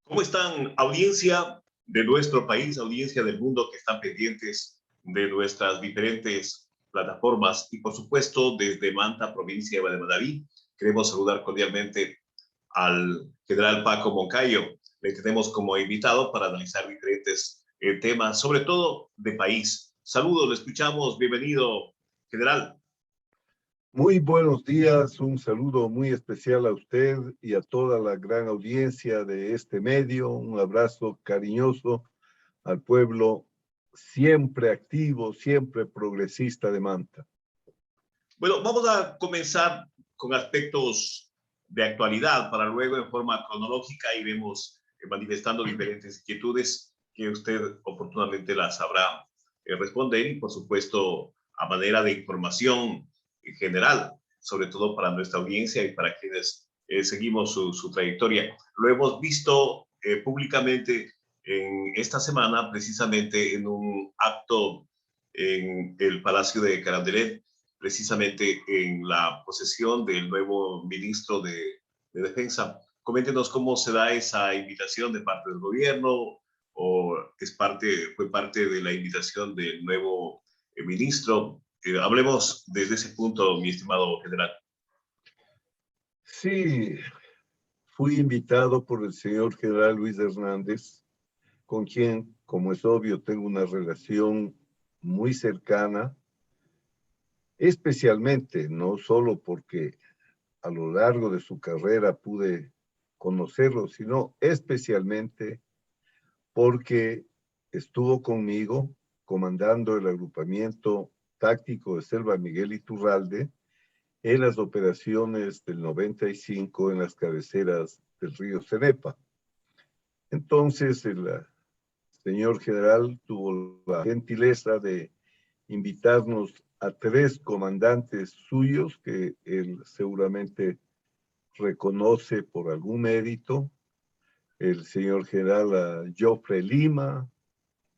¿Cómo están, audiencia de nuestro país, audiencia del mundo que están pendientes de nuestras diferentes plataformas? Y por supuesto, desde Manta, provincia de Manaví, queremos saludar cordialmente al general Paco Moncayo. Le tenemos como invitado para analizar diferentes temas, sobre todo de país. Saludos, le escuchamos. Bienvenido, general. Muy buenos días, un saludo muy especial a usted y a toda la gran audiencia de este medio, un abrazo cariñoso al pueblo siempre activo, siempre progresista de Manta. Bueno, vamos a comenzar con aspectos de actualidad para luego en forma cronológica iremos manifestando diferentes inquietudes que usted oportunamente las sabrá responder y por supuesto a manera de información en general, sobre todo para nuestra audiencia y para quienes seguimos su trayectoria. Lo hemos visto públicamente en esta semana, precisamente en un acto en el Palacio de Carondelet, precisamente en la posesión del nuevo ministro de Defensa. Coméntenos cómo se da esa invitación de parte del gobierno o fue parte de la invitación del nuevo ministro. Hablemos desde ese punto, mi estimado general. Sí, fui invitado por el señor general Luis Hernández, con quien, como es obvio, tengo una relación muy cercana, especialmente, no solo porque a lo largo de su carrera pude conocerlo, sino especialmente porque estuvo conmigo comandando el agrupamiento táctico de Selva Miguel Iturralde en las operaciones del 95 en las cabeceras del río Cenepa. Entonces el señor general tuvo la gentileza de invitarnos a 3 comandantes suyos que él seguramente reconoce por algún mérito, el señor general Joffre Lima,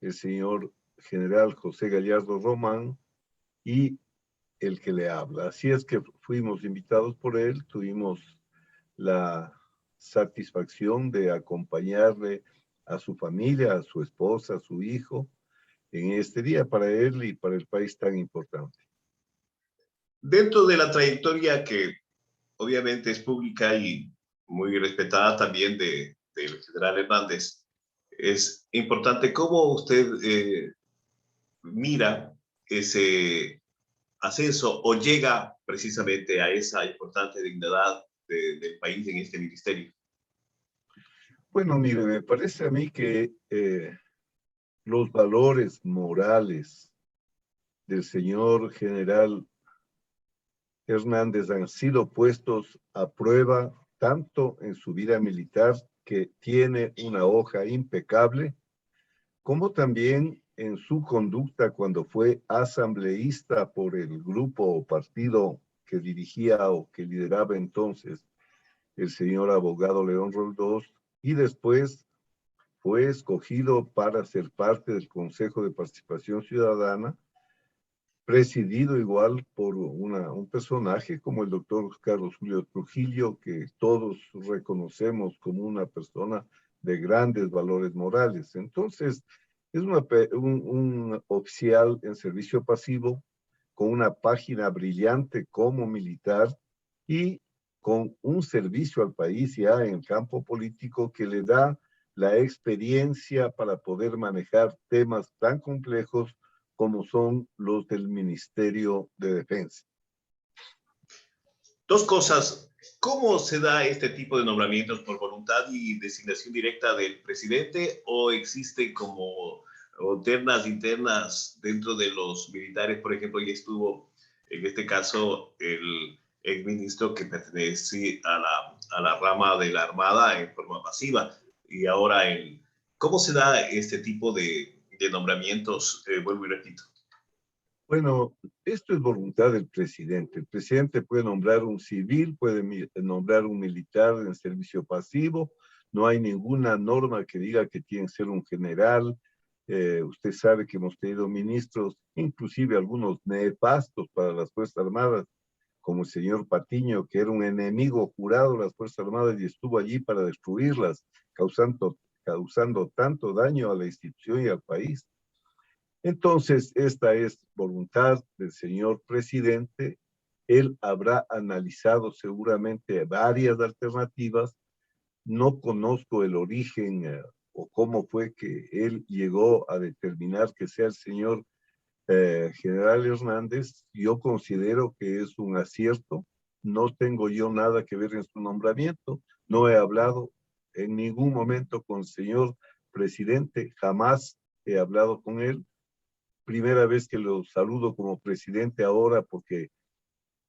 el señor general José Gallardo Román y el que le habla. Así es que fuimos invitados por él, tuvimos la satisfacción de acompañarle a su familia, a su esposa, a su hijo, en este día para él y para el país tan importante. Dentro de la trayectoria que obviamente es pública y muy respetada también del general Hernández, es importante cómo usted mira ese ascenso o llega precisamente a esa importante dignidad del país en este ministerio. Bueno, mire, me parece a mí que los valores morales del señor general Hernández han sido puestos a prueba tanto en su vida militar, que tiene una hoja impecable, como también en su conducta cuando fue asambleísta por el grupo o partido que dirigía o que lideraba entonces el señor abogado León Roldós, y después fue escogido para ser parte del Consejo de Participación Ciudadana, presidido igual por un personaje como el doctor Carlos Julio Trujillo, que todos reconocemos como una persona de grandes valores morales. Entonces, es un oficial en servicio pasivo, con una página brillante como militar y con un servicio al país ya en el campo político que le da la experiencia para poder manejar temas tan complejos como son los del Ministerio de Defensa. Dos cosas. ¿Cómo se da este tipo de nombramientos por voluntad y designación directa del presidente o existe como ternas internas dentro de los militares? Por ejemplo, ya estuvo en este caso el exministro que pertenece a la rama de la Armada en forma pasiva y ahora ¿cómo se da este tipo de nombramientos? Vuelvo y repito. Bueno, esto es voluntad del presidente. El presidente puede nombrar un civil, puede nombrar un militar en servicio pasivo. No hay ninguna norma que diga que tiene que ser un general. Usted sabe que hemos tenido ministros, inclusive algunos nefastos para las Fuerzas Armadas, como el señor Patiño, que era un enemigo jurado de las Fuerzas Armadas y estuvo allí para destruirlas, causando tanto daño a la institución y al país. Entonces, esta es voluntad del señor presidente. Él habrá analizado seguramente varias alternativas. No conozco el origen o cómo fue que él llegó a determinar que sea el señor general Hernández. Yo considero que es un acierto. No tengo yo nada que ver en su nombramiento. No he hablado en ningún momento con el señor presidente. Jamás he hablado con él. Primera vez que lo saludo como presidente ahora porque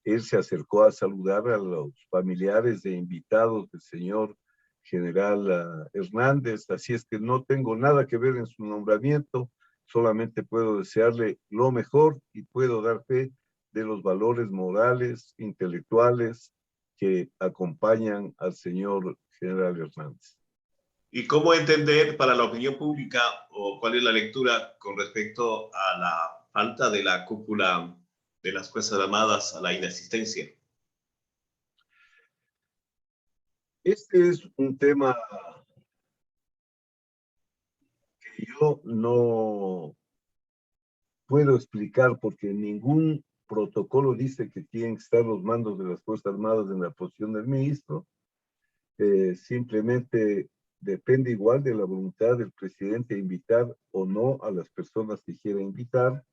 él se acercó a saludar a los familiares e invitados del señor general Hernández, así es que no tengo nada que ver en su nombramiento, solamente puedo desearle lo mejor y puedo dar fe de los valores morales, intelectuales que acompañan al señor general Hernández. ¿Y cómo entender para la opinión pública o cuál es la lectura con respecto a la falta de la cúpula de las Fuerzas Armadas, a la inasistencia? Este es un tema que yo no puedo explicar porque ningún protocolo dice que tienen que estar los mandos de las Fuerzas Armadas en la posición del ministro. Simplemente depende igual de la voluntad del presidente invitar o no a las personas que quiera invitar,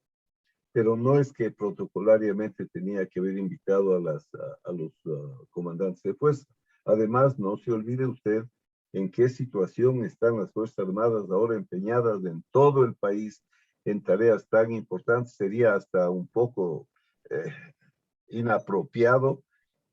pero no es que protocolariamente tenía que haber invitado a los comandantes de fuerza. Además, no se olvide usted en qué situación están las Fuerzas Armadas ahora empeñadas en todo el país en tareas tan importantes. Sería hasta un poco inapropiado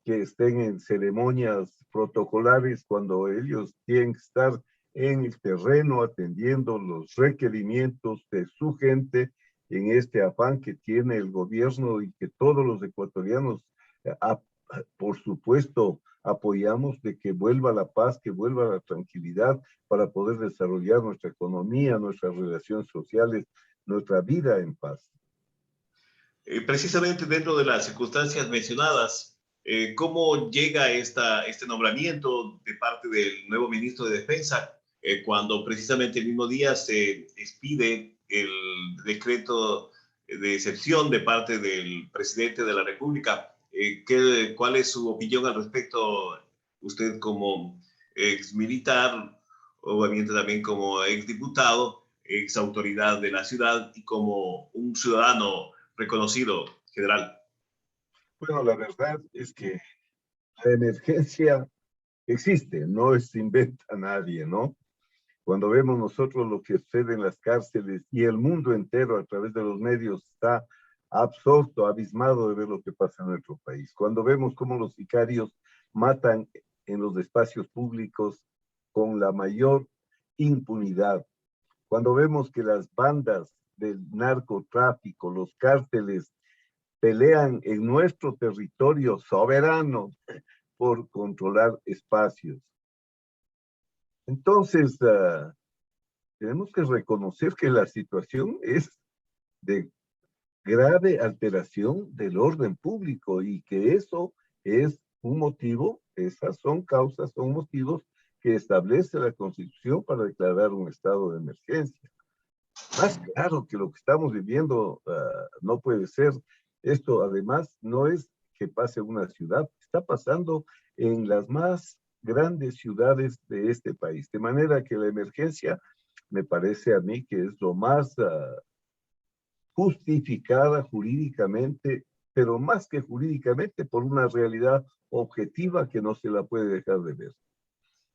que estén en ceremonias protocolares cuando ellos tienen que estar en el terreno atendiendo los requerimientos de su gente en este afán que tiene el gobierno y que todos los ecuatorianos, por supuesto, apoyamos de que vuelva la paz, que vuelva la tranquilidad para poder desarrollar nuestra economía, nuestras relaciones sociales, nuestra vida en paz. Precisamente dentro de las circunstancias mencionadas, ¿cómo llega este nombramiento de parte del nuevo ministro de Defensa cuando precisamente el mismo día se expide el decreto de excepción de parte del presidente de la República? ¿Cuál es su opinión al respecto, usted como ex militar, obviamente también como ex diputado, ex autoridad de la ciudad y como un ciudadano reconocido, general? Bueno, la verdad es que la emergencia existe, no se inventa nadie, ¿no? Cuando vemos nosotros lo que sucede en las cárceles y el mundo entero a través de los medios está absorto, abismado de ver lo que pasa en nuestro país. Cuando vemos cómo los sicarios matan en los espacios públicos con la mayor impunidad. Cuando vemos que las bandas del narcotráfico, los cárteles, pelean en nuestro territorio soberano por controlar espacios. Entonces, tenemos que reconocer que la situación es de grave alteración del orden público y que eso es un motivo, esas son causas, son motivos que establece la Constitución para declarar un estado de emergencia. Más claro que lo que estamos viviendo no puede ser. Esto además no es que pase en una ciudad, está pasando en las más grandes ciudades de este país. De manera que la emergencia me parece a mí que es lo más justificada jurídicamente, pero más que jurídicamente por una realidad objetiva que no se la puede dejar de ver.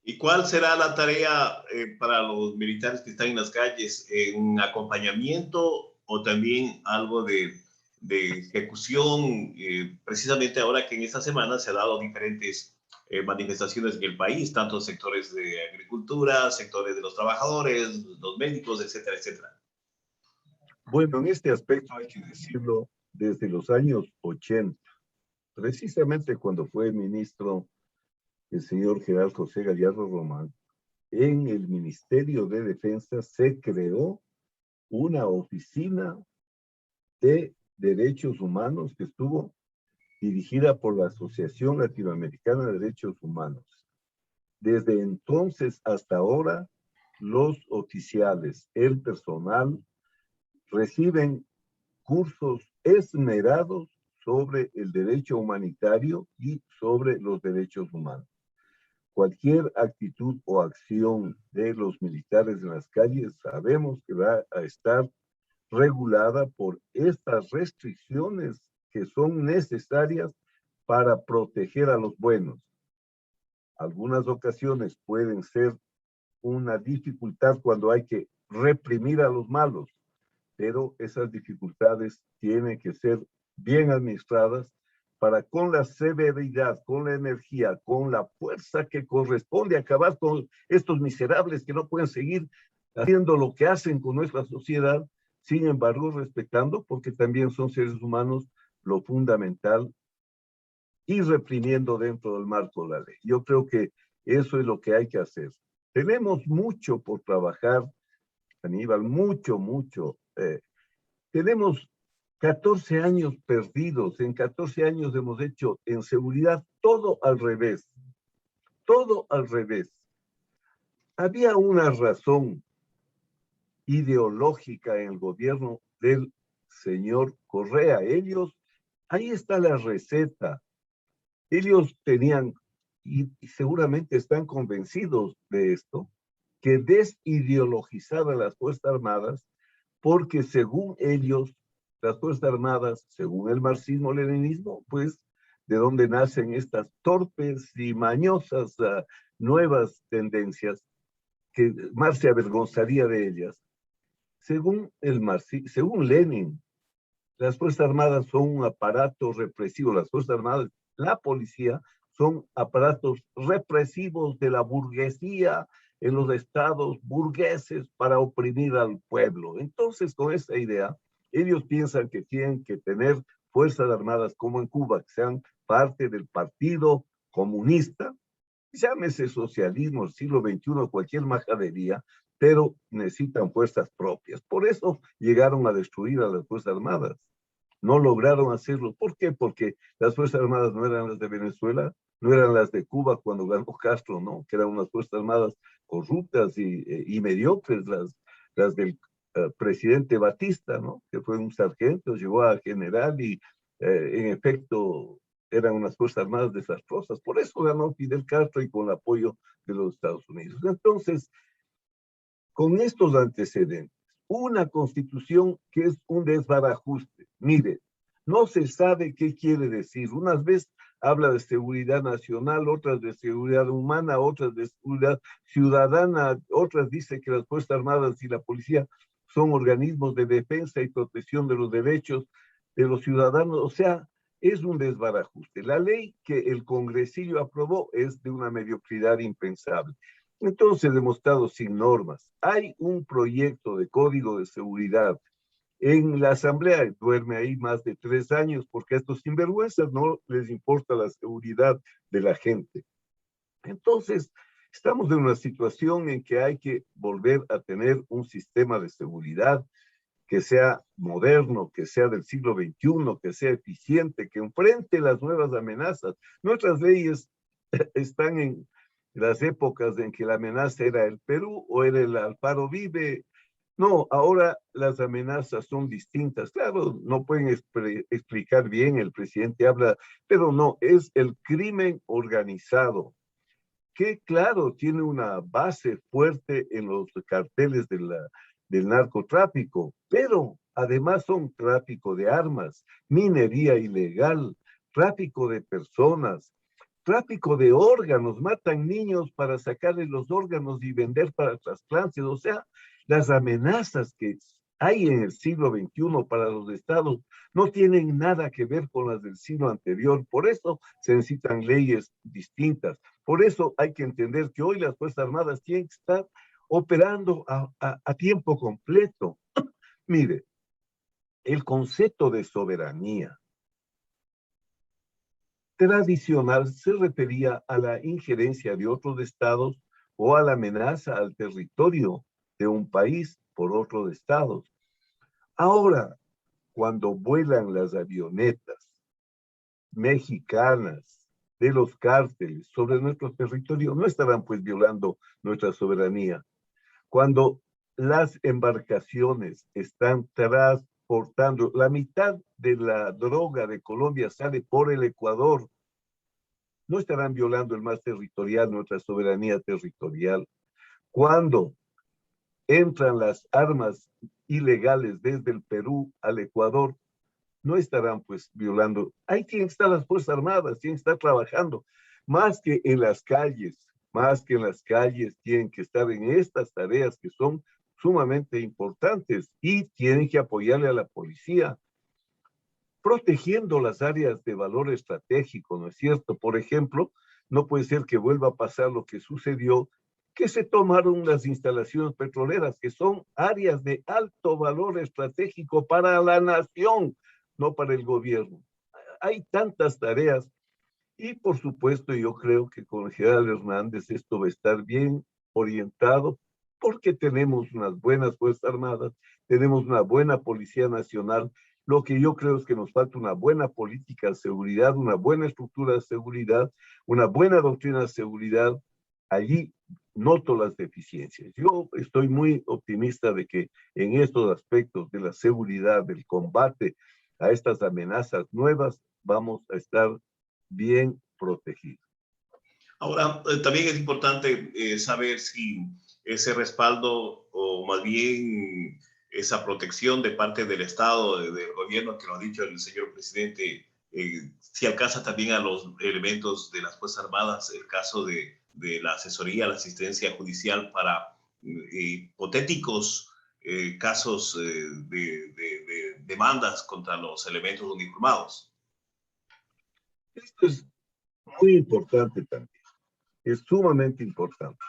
¿Y cuál será la tarea para los militares que están en las calles? ¿Un acompañamiento o también algo de ejecución? Precisamente ahora que en esta semana se han dado diferentes manifestaciones en el país, tanto sectores de agricultura, sectores de los trabajadores, los médicos, etcétera, etcétera. Bueno, en este aspecto hay que decirlo, desde los años 80, precisamente cuando fue ministro el señor General José Gallardo Román, en el Ministerio de Defensa se creó una oficina de derechos humanos que estuvo dirigida por la Asociación Latinoamericana de Derechos Humanos. Desde entonces hasta ahora, los oficiales, el personal, reciben cursos esmerados sobre el derecho humanitario y sobre los derechos humanos. Cualquier actitud o acción de los militares en las calles sabemos que va a estar regulada por estas restricciones que son necesarias para proteger a los buenos. Algunas ocasiones pueden ser una dificultad cuando hay que reprimir a los malos, pero esas dificultades tienen que ser bien administradas para con la severidad, con la energía, con la fuerza que corresponde acabar con estos miserables que no pueden seguir haciendo lo que hacen con nuestra sociedad, sin embargo, respetando, porque también son seres humanos, lo fundamental y reprimiendo dentro del marco de la ley. Yo creo que eso es lo que hay que hacer. Tenemos mucho por trabajar, Aníbal, mucho. Tenemos 14 años perdidos. En 14 años hemos hecho en seguridad todo al revés. Todo al revés. Había una razón ideológica en el gobierno del señor Correa. Ellos, ahí está la receta. Ellos tenían, y seguramente están convencidos de esto, que desideologizar a las Fuerzas Armadas, porque según ellos, las Fuerzas Armadas, según el marxismo-leninismo, pues, de donde nacen estas torpes y mañosas nuevas tendencias, que Marx se avergonzaría de ellas. Según Lenin, las Fuerzas Armadas son un aparato represivo. Las Fuerzas Armadas, la policía, son aparatos represivos de la burguesía en los estados burgueses para oprimir al pueblo. Entonces, con esa idea, ellos piensan que tienen que tener Fuerzas Armadas como en Cuba, que sean parte del Partido Comunista, llámese socialismo, el siglo XXI, cualquier majadería, pero necesitan fuerzas propias. Por eso llegaron a destruir a las Fuerzas Armadas. No lograron hacerlo. ¿Por qué? Porque las Fuerzas Armadas no eran las de Venezuela, no eran las de Cuba cuando ganó Castro, ¿no? Que eran unas Fuerzas Armadas corruptas y mediocres, las del presidente Batista, ¿no? Que fue un sargento, llegó a general y en efecto eran unas Fuerzas Armadas desastrosas. Por eso ganó Fidel Castro y con el apoyo de los Estados Unidos. Entonces, con estos antecedentes, una constitución que es un desbarajuste. Mire, no se sabe qué quiere decir. Unas veces habla de seguridad nacional, otras de seguridad humana, otras de seguridad ciudadana, otras dice que las Fuerzas Armadas y la policía son organismos de defensa y protección de los derechos de los ciudadanos. O sea, es un desbarajuste. La ley que el congresillo aprobó es de una mediocridad impensable. Entonces, demostrado sin normas. Hay un proyecto de código de seguridad en la Asamblea, duerme ahí más de 3 años, porque a estos sinvergüenzas no les importa la seguridad de la gente. Entonces, estamos en una situación en que hay que volver a tener un sistema de seguridad que sea moderno, que sea del siglo XXI, que sea eficiente, que enfrente las nuevas amenazas. Nuestras leyes están en las épocas en que la amenaza era el Perú o era el Alfaro Vive. No, ahora las amenazas son distintas. Claro, no pueden explicar bien, el presidente habla, pero no, es el crimen organizado, que claro, tiene una base fuerte en los carteles del narcotráfico, pero además son tráfico de armas, minería ilegal, tráfico de personas, tráfico de órganos, matan niños para sacarles los órganos y vender para trasplantes. O sea, las amenazas que hay en el siglo XXI para los estados no tienen nada que ver con las del siglo anterior. Por eso se necesitan leyes distintas. Por eso hay que entender que hoy las Fuerzas Armadas tienen que estar operando a tiempo completo. Mire, el concepto de soberanía tradicional se refería a la injerencia de otros estados o a la amenaza al territorio de un país por otros estados. Ahora, cuando vuelan las avionetas mexicanas de los cárteles sobre nuestro territorio no estarán pues violando nuestra soberanía. Cuando las embarcaciones están transportando, la mitad de la droga de Colombia sale por el Ecuador, no estarán violando el mar territorial, nuestra soberanía territorial. Cuando entran las armas ilegales desde el Perú al Ecuador, no estarán pues violando. Ahí tienen que estar las Fuerzas Armadas, tienen que estar trabajando, más que en las calles, más que en las calles, tienen que estar en estas tareas que son sumamente importantes y tienen que apoyarle a la policía, protegiendo las áreas de valor estratégico, ¿no es cierto? Por ejemplo, no puede ser que vuelva a pasar lo que sucedió, que se tomaron las instalaciones petroleras, que son áreas de alto valor estratégico para la nación, no para el gobierno. Hay tantas tareas y por supuesto yo creo que con el general Hernández esto va a estar bien orientado porque tenemos unas buenas Fuerzas Armadas, tenemos una buena Policía Nacional. Lo que yo creo es que nos falta una buena política de seguridad, una buena estructura de seguridad, una buena doctrina de seguridad. Allí noto las deficiencias. Yo estoy muy optimista de que en estos aspectos de la seguridad, del combate a estas amenazas nuevas, vamos a estar bien protegidos. Ahora, también es importante saber si ese respaldo o más bien esa protección de parte del Estado, del gobierno, que lo ha dicho el señor presidente, si alcanza también a los elementos de las Fuerzas Armadas, el caso de la asesoría, la asistencia judicial para hipotéticos casos de demandas contra los elementos uniformados. Esto es muy importante también, es sumamente importante.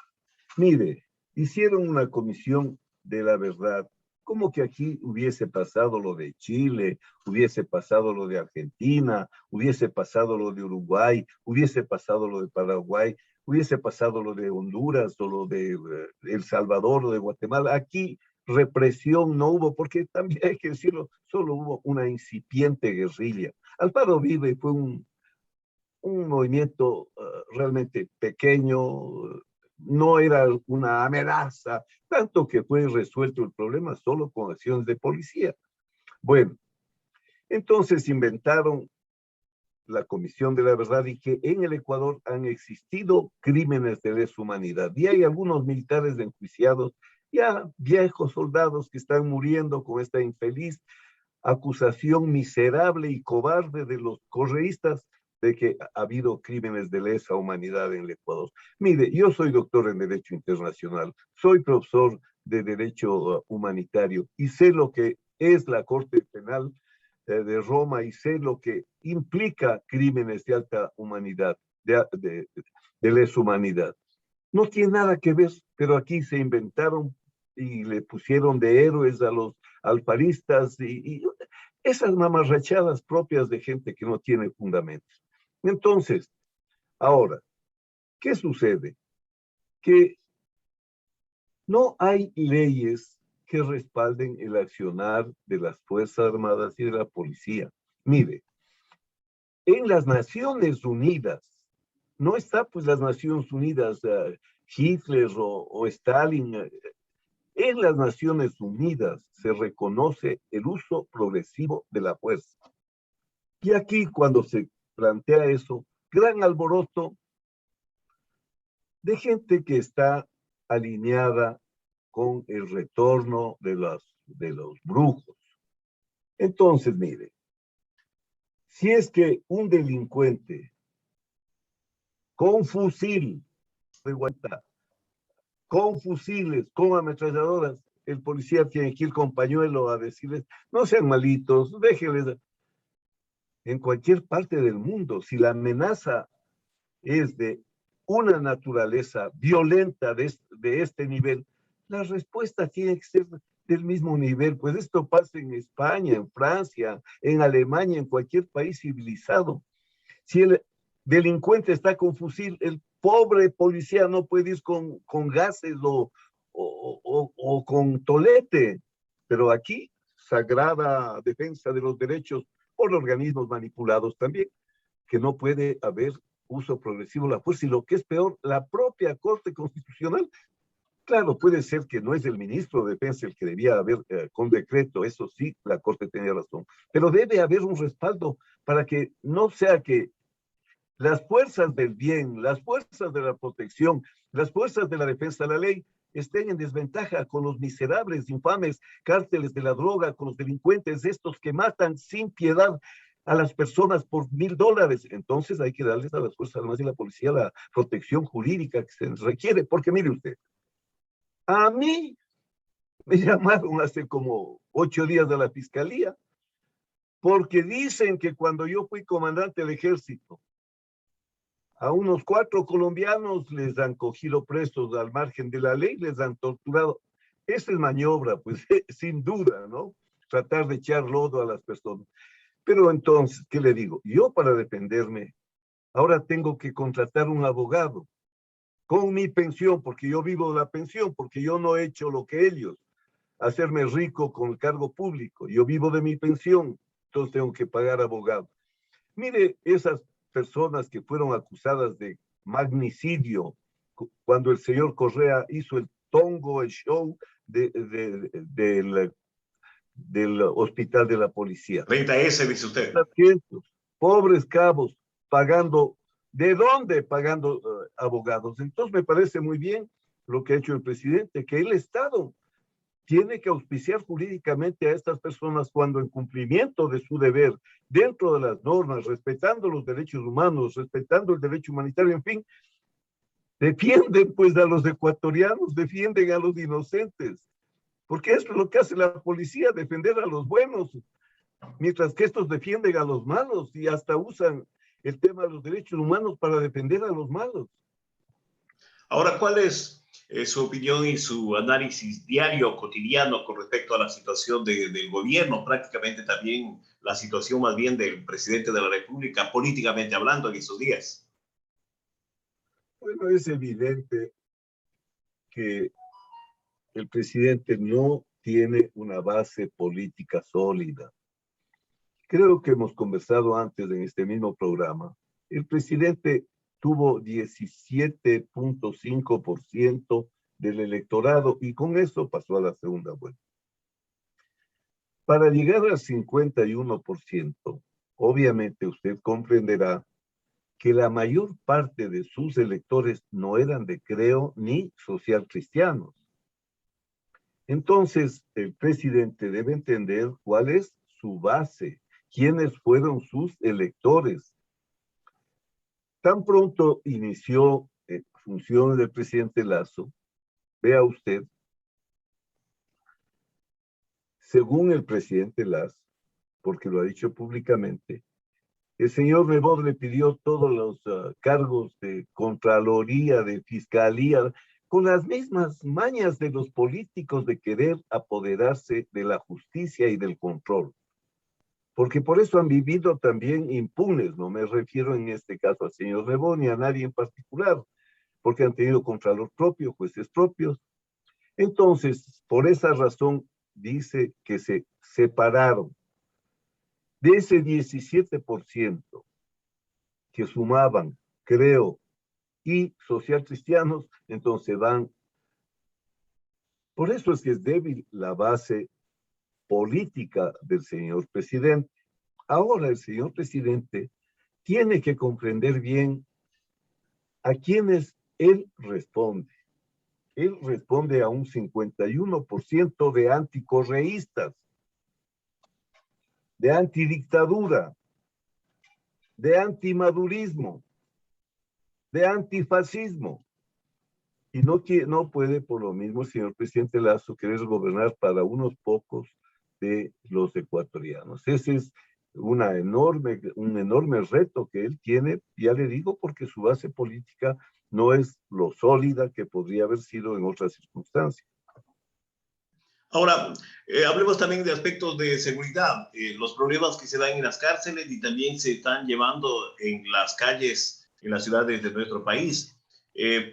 Mire, hicieron una comisión de la verdad, como que aquí hubiese pasado lo de Chile, hubiese pasado lo de Argentina, hubiese pasado lo de Uruguay, hubiese pasado lo de Paraguay, hubiese pasado lo de Honduras o lo de El Salvador o de Guatemala. Aquí represión no hubo, porque también hay que decirlo, solo hubo una incipiente guerrilla. Alfaro Vive fue un movimiento realmente pequeño, no era una amenaza, tanto que fue resuelto el problema solo con acciones de policía. Bueno, entonces inventaron la Comisión de la Verdad y que en el Ecuador han existido crímenes de lesa humanidad y hay algunos militares enjuiciados, ya viejos soldados que están muriendo con esta infeliz acusación miserable y cobarde de los correístas de que ha habido crímenes de lesa humanidad en el Ecuador. Mire, yo soy doctor en Derecho Internacional, soy profesor de Derecho Humanitario y sé lo que es la Corte Penal de Roma y sé lo que implica crímenes de alta humanidad, de lesa humanidad. No tiene nada que ver, pero aquí se inventaron y le pusieron de héroes a los alfaristas y esas mamarrachadas propias de gente que no tiene fundamentos. Entonces, ahora, ¿qué sucede? Que no hay leyes que respalden el accionar de las Fuerzas Armadas y de la policía. Mire, en las Naciones Unidas, no está pues las Naciones Unidas, Hitler o Stalin, en las Naciones Unidas se reconoce el uso progresivo de la fuerza. Y aquí cuando se plantea eso, gran alboroto de gente que está alineada con el retorno de los brujos. Entonces, mire, si es que un delincuente con fusil, con fusiles, con ametralladoras, el policía tiene que ir con pañuelo a decirles, no sean malitos, déjenles. En cualquier parte del mundo, si la amenaza es de una naturaleza violenta de este nivel, la respuesta tiene que ser del mismo nivel. Pues esto pasa en España, en Francia, en Alemania, en cualquier país civilizado. Si el delincuente está con fusil, el pobre policía no puede ir con gases o con tolete. Pero aquí, sagrada defensa de los derechos por organismos manipulados también. que no puede haber uso progresivo de la fuerza, y lo que es peor, la propia Corte Constitucional. Claro, puede ser que no es el ministro de Defensa el que debía haber con decreto, eso sí, la Corte tenía razón, pero debe haber un respaldo para que no sea que las fuerzas del bien, las fuerzas de la protección, las fuerzas de la defensa de la ley estén en desventaja con los miserables, infames cárteles de la droga, con los delincuentes estos que matan sin piedad a las personas por $1000. Entonces hay que darles a las Fuerzas Armadas y la policía la protección jurídica que se les requiere, porque mire usted, a mí me llamaron hace como 8 días de la fiscalía, porque dicen que cuando yo fui comandante del ejército, a unos 4 colombianos les han cogido presos al margen de la ley, les han torturado. Esa es maniobra, pues, sin duda, ¿no? Tratar de echar lodo a las personas. Pero entonces, ¿qué le digo? Yo para defenderme, ahora tengo que contratar un abogado con mi pensión, porque yo vivo de la pensión, porque yo no he hecho lo que ellos, hacerme rico con el cargo público. Yo vivo de mi pensión, entonces tengo que pagar abogado. Mire, esas personas que fueron acusadas de magnicidio, cuando el señor Correa hizo el tongo, el show del hospital de la policía. 30S, dice usted. Pobres cabos, pagando, ¿de dónde? Pagando abogados. Entonces me parece muy bien lo que ha hecho el presidente, que el Estado tiene que auspiciar jurídicamente a estas personas cuando en cumplimiento de su deber, dentro de las normas, respetando los derechos humanos, respetando el derecho humanitario, en fin, defienden pues a los ecuatorianos, defienden a los inocentes, porque eso es lo que hace la policía, defender a los buenos, mientras que estos defienden a los malos y hasta usan el tema de los derechos humanos para defender a los malos. Ahora, ¿cuál es su opinión y su análisis diario, cotidiano, con respecto a la situación del gobierno, prácticamente también la situación más bien del presidente de la República, políticamente hablando, en esos días? Bueno, es evidente que el presidente no tiene una base política sólida. Creo que hemos conversado antes en este mismo programa. El presidente tuvo 17.5% del electorado y con eso pasó a la segunda vuelta. Para llegar al 51%, obviamente usted comprenderá que la mayor parte de sus electores no eran de Creo ni social cristianos. Entonces, el presidente debe entender cuál es su base, quiénes fueron sus electores. Tan pronto inició funciones del presidente Lasso, vea usted, según el presidente Lasso, porque lo ha dicho públicamente, el señor Nebot le pidió todos los cargos de Contraloría, de Fiscalía, con las mismas mañas de los políticos de querer apoderarse de la justicia y del control. Porque por eso han vivido también impunes, no me refiero en este caso al señor Nebot ni a nadie en particular, porque han tenido contralor propio, jueces propios. Entonces, por esa razón, dice que se separaron. De ese 17% que sumaban, Creo, y social cristianos, entonces van. Por eso es que es débil la base política del señor presidente. Ahora el señor presidente tiene que comprender bien a quienes él responde. Él responde a un 51% de anticorreístas, de antidictadura, de antimadurismo, de antifascismo. Y no puede, por lo mismo, el señor presidente Lasso, querer gobernar para unos pocos de los ecuatorianos. Ese es un enorme reto que él tiene, ya le digo, porque su base política no es lo sólida que podría haber sido en otras circunstancias. Ahora, hablemos también de aspectos de seguridad, los problemas que se dan en las cárceles y también se están llevando en las calles, en las ciudades de nuestro país.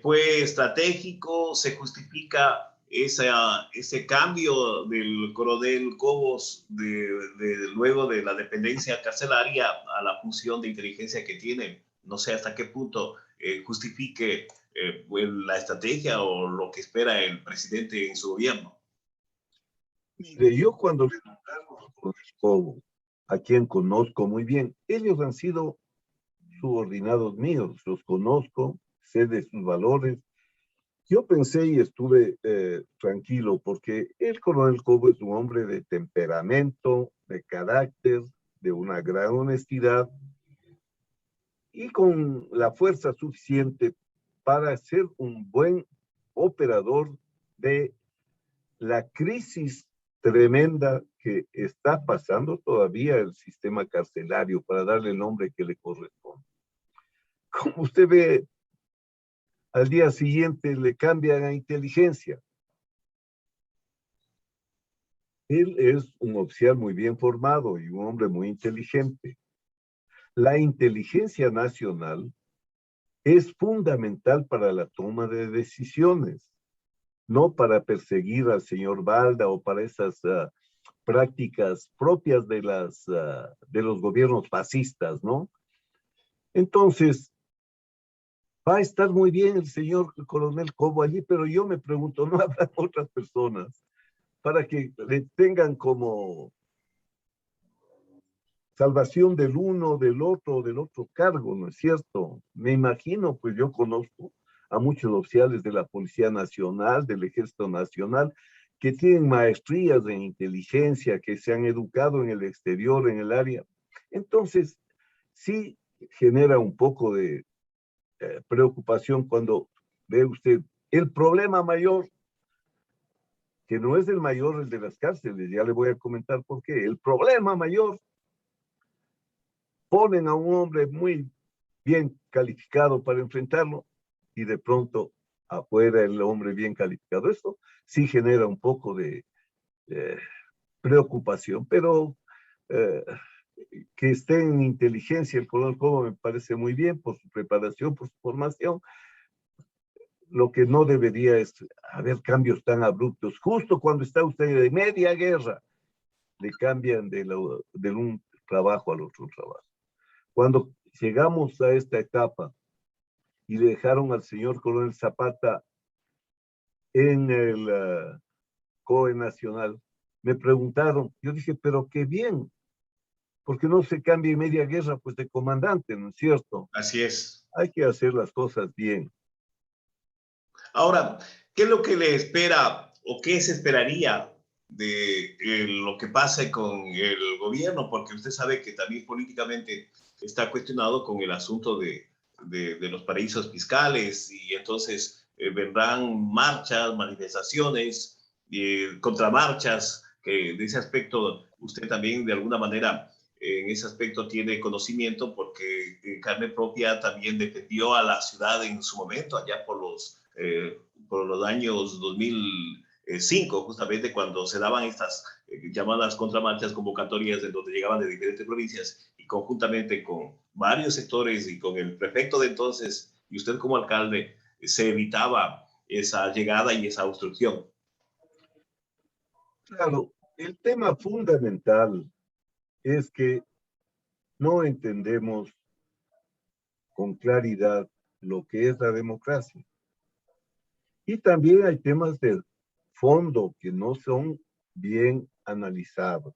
¿Fue estratégico? ¿Se justifica ese cambio del coronel Cobos luego de la dependencia carcelaria a la función de inteligencia que tiene. No sé hasta qué punto justifique la estrategia o lo que espera el presidente en su gobierno. Mire, yo cuando le nombraron al coronel Cobo, a quien conozco muy bien, ellos han sido subordinados míos, los conozco, sé de sus valores. Yo pensé y estuve tranquilo porque el coronel Cobo es un hombre de temperamento, de carácter, de una gran honestidad y con la fuerza suficiente para ser un buen operador de la crisis tremenda que está pasando todavía el sistema carcelario, para darle el nombre que le corresponde. Como usted ve, al día siguiente le cambian a inteligencia. Él es un oficial muy bien formado y un hombre muy inteligente. La inteligencia nacional es fundamental para la toma de decisiones, no para perseguir al señor Balda o para esas prácticas propias de los gobiernos fascistas, ¿no? Entonces, va a estar muy bien el señor coronel Cobo allí, pero yo me pregunto, ¿no habrá otras personas para que le tengan como salvación del uno, del otro cargo, ¿no es cierto? Me imagino, pues yo conozco a muchos oficiales de la Policía Nacional, del Ejército Nacional, que tienen maestrías en inteligencia, que se han educado en el exterior, en el área. Entonces, sí genera un poco de preocupación cuando ve usted el problema mayor, que no es el mayor, el de las cárceles, ya le voy a comentar por qué. El problema mayor, ponen a un hombre muy bien calificado para enfrentarlo y de pronto afuera el hombre bien calificado. Esto sí genera un poco de preocupación, pero eh, que esté en inteligencia el coronel Cobo me parece muy bien por su preparación, por su formación. Lo que no debería es haber cambios tan abruptos. Justo cuando está usted de media guerra, le cambian de un trabajo al otro trabajo. Cuando llegamos a esta etapa y le dejaron al señor coronel Zapata en el COE Nacional, me preguntaron, yo dije, pero qué bien, porque no se cambia en media guerra pues de comandante, ¿no es cierto? Así es. Hay que hacer las cosas bien. Ahora, ¿qué es lo que le espera o qué se esperaría de lo que pase con el gobierno? Porque usted sabe que también políticamente está cuestionado con el asunto de los paraísos fiscales y entonces vendrán marchas, manifestaciones, contramarchas, que de ese aspecto usted también de alguna manera en ese aspecto tiene conocimiento porque en carne propia también defendió a la ciudad en su momento, allá por los años 2005, justamente cuando se daban estas llamadas contramarchas convocatorias en donde llegaban de diferentes provincias y conjuntamente con varios sectores y con el prefecto de entonces y usted como alcalde se evitaba esa llegada y esa obstrucción. Claro, el tema fundamental es que no entendemos con claridad lo que es la democracia. Y también hay temas de fondo que no son bien analizados,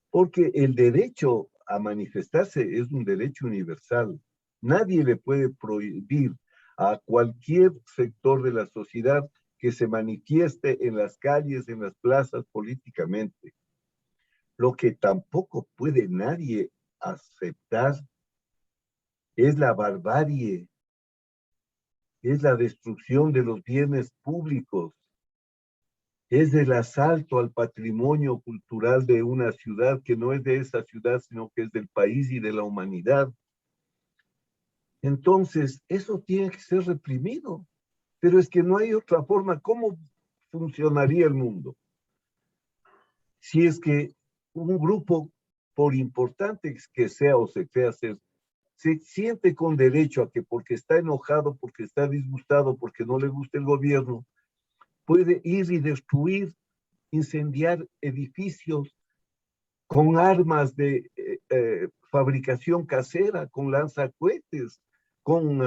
porque el derecho a manifestarse es un derecho universal. Nadie le puede prohibir a cualquier sector de la sociedad que se manifieste en las calles, en las plazas políticamente. Lo que tampoco puede nadie aceptar es la barbarie, es la destrucción de los bienes públicos, es el asalto al patrimonio cultural de una ciudad que no es de esa ciudad, sino que es del país y de la humanidad. Entonces, eso tiene que ser reprimido, pero es que no hay otra forma. ¿Cómo funcionaría el mundo? Si es que un grupo, por importante que sea o se crea ser, se siente con derecho a que porque está enojado, porque está disgustado, porque no le gusta el gobierno, puede ir y destruir, incendiar edificios con armas de fabricación casera, con lanzacohetes, con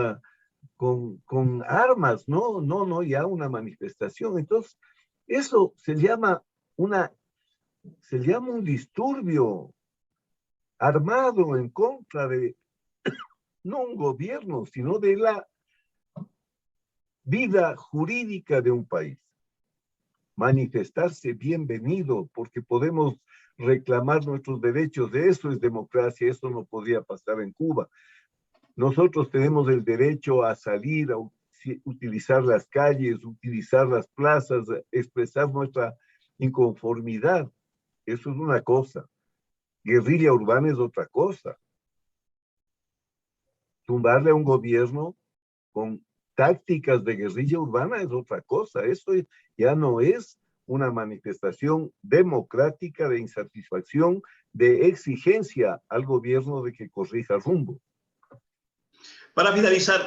armas, no, ya una manifestación. Entonces, eso se llama un disturbio armado en contra de, no un gobierno, sino de la vida jurídica de un país. Manifestarse bienvenido, porque podemos reclamar nuestros derechos. De eso es democracia, eso no podría pasar en Cuba. Nosotros tenemos el derecho a salir, a utilizar las calles, utilizar las plazas, expresar nuestra inconformidad. Eso es una cosa. Guerrilla urbana es otra cosa. Tumbarle a un gobierno con tácticas de guerrilla urbana es otra cosa. Eso ya no es una manifestación democrática de insatisfacción, de exigencia al gobierno de que corrija rumbo. Para finalizar,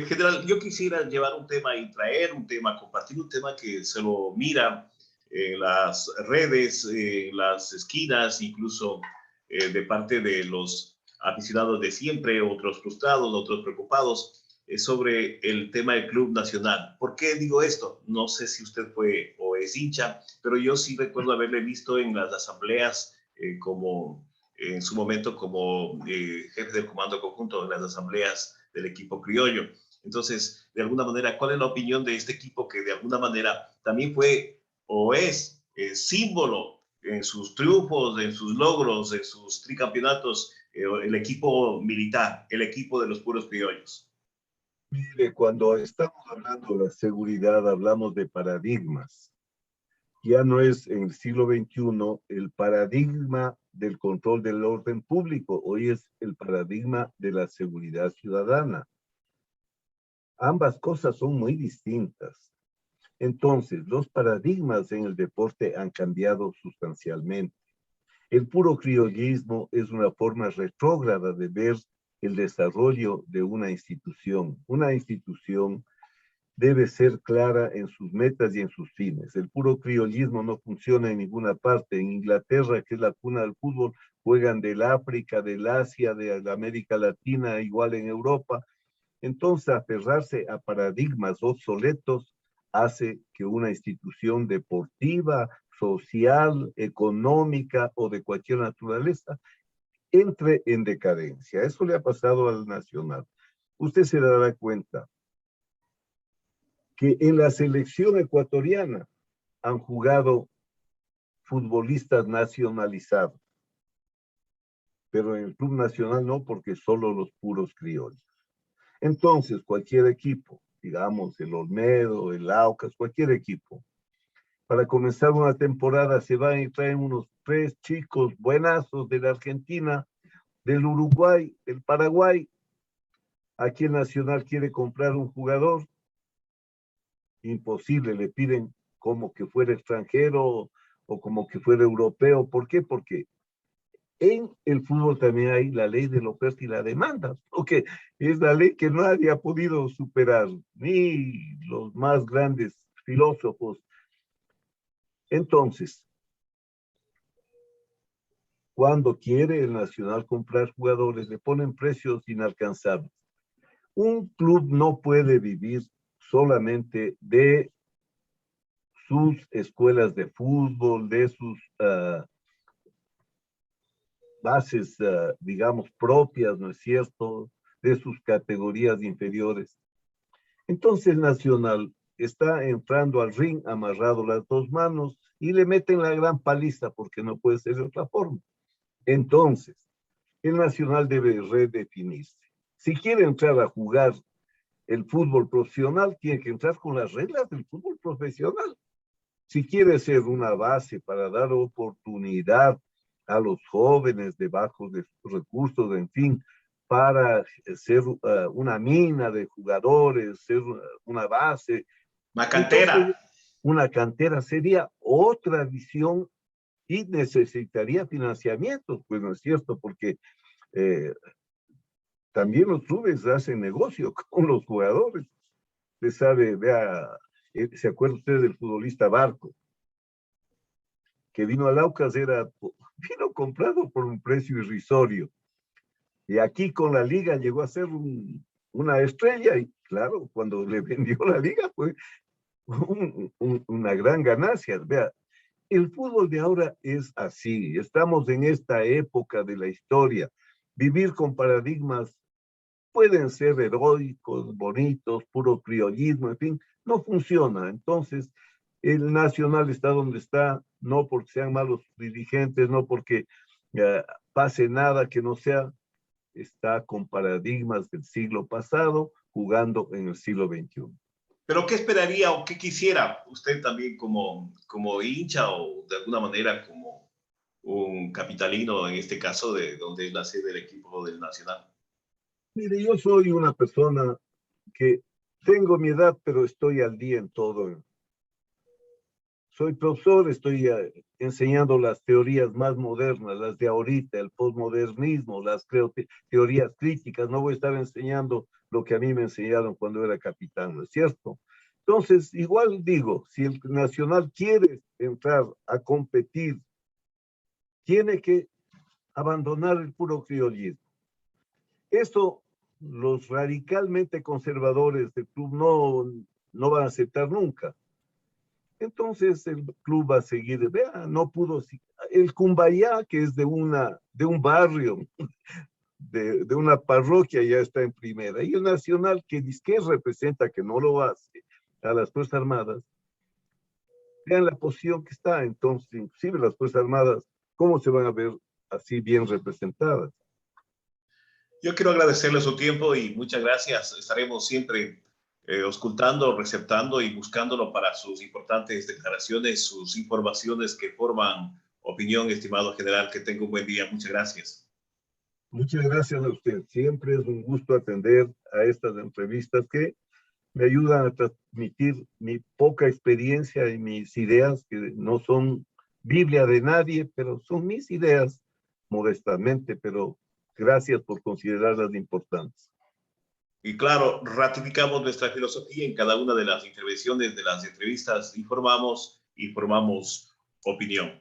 general, yo quisiera llevar un tema y traer un tema, compartir un tema que se lo mira en las redes, en las esquinas, incluso de parte de los aficionados de siempre, otros frustrados, otros preocupados, sobre el tema del Club Nacional. ¿Por qué digo esto? No sé si usted fue o es hincha, pero yo sí recuerdo haberle visto en las asambleas como en su momento como jefe del comando conjunto de las asambleas del equipo criollo. Entonces, de alguna manera, ¿cuál es la opinión de este equipo que de alguna manera también fue o es símbolo en sus triunfos, en sus logros, en sus tricampeonatos, el equipo militar, el equipo de los puros criollos? Mire, cuando estamos hablando de la seguridad, hablamos de paradigmas. Ya no es en el siglo XXI el paradigma del control del orden público, hoy es el paradigma de la seguridad ciudadana. Ambas cosas son muy distintas. Entonces, los paradigmas en el deporte han cambiado sustancialmente. El puro criollismo es una forma retrógrada de ver el desarrollo de una institución. Una institución debe ser clara en sus metas y en sus fines. El puro criollismo no funciona en ninguna parte. En Inglaterra, que es la cuna del fútbol, juegan del África, del Asia, de la América Latina, igual en Europa. Entonces, aferrarse a paradigmas obsoletos hace que una institución deportiva, social, económica o de cualquier naturaleza entre en decadencia. Eso le ha pasado al Nacional. Usted se dará cuenta que en la selección ecuatoriana han jugado futbolistas nacionalizados, pero en el Club Nacional no, porque solo los puros criollos. Entonces, cualquier equipo, digamos el Olmedo, el Aucas, cualquier equipo, para comenzar una temporada se van y traen unos 3 chicos buenazos de la Argentina, del Uruguay, del Paraguay. Aquí el Nacional quiere comprar un jugador, imposible, le piden como que fuera extranjero o como que fuera europeo. ¿Por qué? Porque en el fútbol también hay la ley de la oferta y la demanda, porque es la ley que nadie ha podido superar, ni los más grandes filósofos. Entonces, cuando quiere el Nacional comprar jugadores, le ponen precios inalcanzables. Un club no puede vivir solamente de sus escuelas de fútbol, de sus bases, digamos, propias, ¿no es cierto?, de sus categorías inferiores. Entonces Nacional está entrando al ring amarrado las 2 manos y le meten la gran paliza porque no puede ser de otra forma. Entonces, el Nacional debe redefinirse. Si quiere entrar a jugar el fútbol profesional, tiene que entrar con las reglas del fútbol profesional. Si quiere ser una base para dar oportunidad a los jóvenes de bajos recursos, en fin, para ser una mina de jugadores, ser una base. Una cantera. Entonces, una cantera sería otra visión y necesitaría financiamiento, pues no es cierto, porque también los clubes hacen negocio con los jugadores. Usted sabe, vea, ¿Se acuerda usted del futbolista Barco? Que vino al Aucas, vino comprado por un precio irrisorio. Y aquí con la liga llegó a ser una estrella. Y claro, cuando le vendió la liga fue una gran ganancia. Vea, el fútbol de ahora es así. Estamos en esta época de la historia. Vivir con paradigmas pueden ser heroicos, bonitos, puro criollismo, en fin, no funciona. Entonces, el Nacional está donde está, no porque sean malos dirigentes, no porque pase nada que no sea, está con paradigmas del siglo pasado, jugando en el siglo XXI. Pero ¿qué esperaría o qué quisiera usted también como hincha o de alguna manera como un capitalino, en este caso, de donde es la sede del equipo del Nacional? Mire, yo soy una persona que tengo mi edad, pero estoy al día en todo. Soy profesor, estoy enseñando las teorías más modernas, las de ahorita, el posmodernismo, las teorías críticas. No voy a estar enseñando lo que a mí me enseñaron cuando era capitán, ¿no es cierto? Entonces, igual digo, si el Nacional quiere entrar a competir, tiene que abandonar el puro criollismo. Esto los radicalmente conservadores del club no van a aceptar nunca. Entonces el club va a seguir, vea, no pudo, el Cumbayá, que es de un barrio, de una parroquia, ya está en primera, y el Nacional, que dice que representa, que no lo hace, a las Fuerzas Armadas, vean la posición que está. Entonces, inclusive las Fuerzas Armadas, ¿cómo se van a ver así bien representadas? Yo quiero agradecerle su tiempo y muchas gracias. Estaremos siempre auscultando, receptando y buscándolo para sus importantes declaraciones, sus informaciones que forman opinión, estimado general. Que tenga un buen día. Muchas gracias. Muchas gracias a usted. Siempre es un gusto atender a estas entrevistas que me ayudan a transmitir mi poca experiencia y mis ideas, que no son Biblia de nadie, pero son mis ideas, modestamente, pero gracias por considerarlas importantes. Y claro, ratificamos nuestra filosofía en cada una de las intervenciones, de las entrevistas, informamos y formamos opinión.